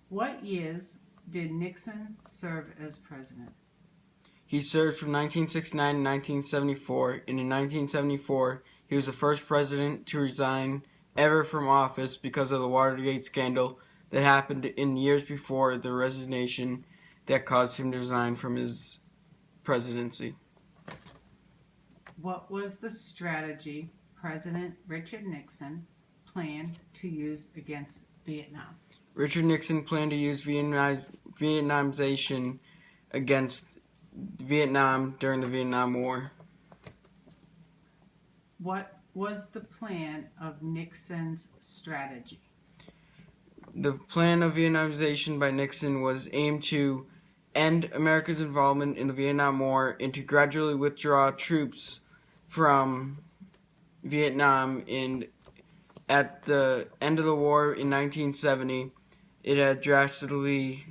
What years did Nixon serve as president? He served from 1969 to 1974, and in 1974, he was the first president to resign ever from office because of the Watergate scandal that happened in years before the resignation that caused him to resign from his presidency. What was the strategy President Richard Nixon planned to use against Vietnam? Richard Nixon planned to use Vietnamization against Vietnam during the Vietnam War. What was the plan of Nixon's strategy? The plan of Vietnamization by Nixon was aimed to end America's involvement in the Vietnam War and to gradually withdraw troops from Vietnam. And at the end of the war in 1970, it had drastically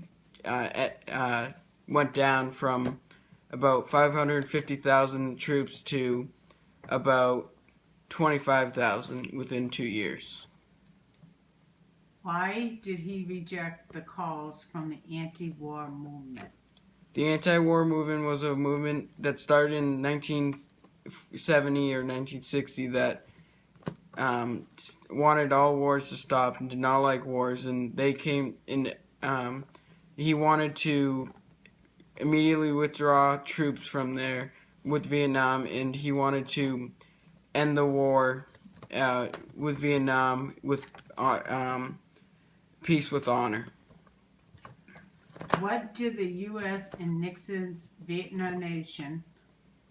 went down from about 550,000 troops to about 25,000 within 2 years. Why did he reject the calls from the anti-war movement? The anti-war movement was a movement that started in 1970 or 1960 that wanted all wars to stop and did not like wars, and they came in. He wanted to immediately withdraw troops from there with Vietnam, and he wanted to end the war with Vietnam with peace with honor. What did the U.S. and Nixon's Vietnamization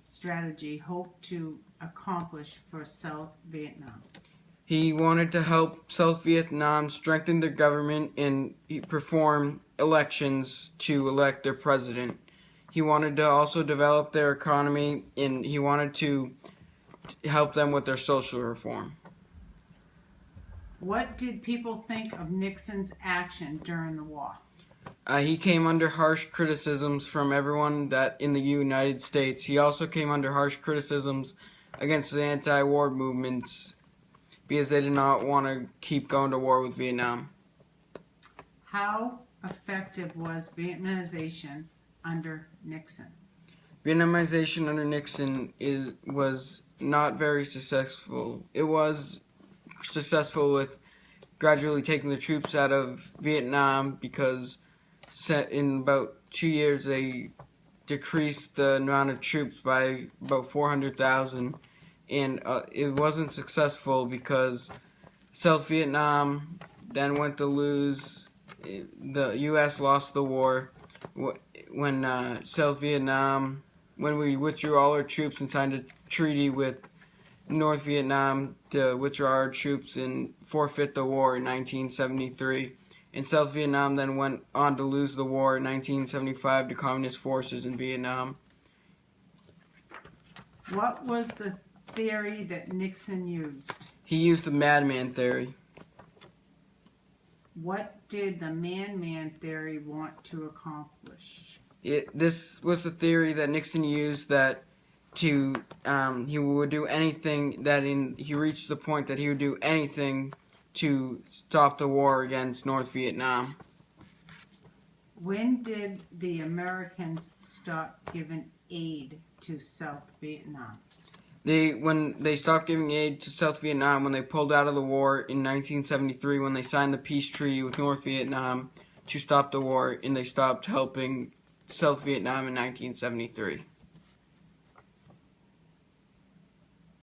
strategy hope to accomplish for South Vietnam? He wanted to help South Vietnam strengthen their government and perform elections to elect their president. He wanted to also develop their economy, and he wanted to help them with their social reform. What did people think of Nixon's action during the war? He came under harsh criticisms from everyone that in the United States. He also came under harsh criticisms against the anti-war movements because they did not want to keep going to war with Vietnam. How effective was Vietnamization under Nixon? Vietnamization under Nixon was not very successful. It was successful with gradually taking the troops out of Vietnam because in about 2 years they decreased the amount of troops by about 400,000, and it wasn't successful because South Vietnam then went to lose. The U.S. lost the war when South Vietnam, when we withdrew all our troops and signed a treaty with North Vietnam to withdraw our troops and forfeit the war in 1973. And South Vietnam then went on to lose the war in 1975 to communist forces in Vietnam. What was the theory that Nixon used? He used the madman theory. What did the man-man theory want to accomplish? This was the theory that Nixon used that he would do anything, he reached the point that he would do anything to stop the war against North Vietnam. When did the Americans stop giving aid to South Vietnam? When they stopped giving aid to South Vietnam, when they pulled out of the war in 1973, when they signed the peace treaty with North Vietnam to stop the war, and they stopped helping South Vietnam in 1973.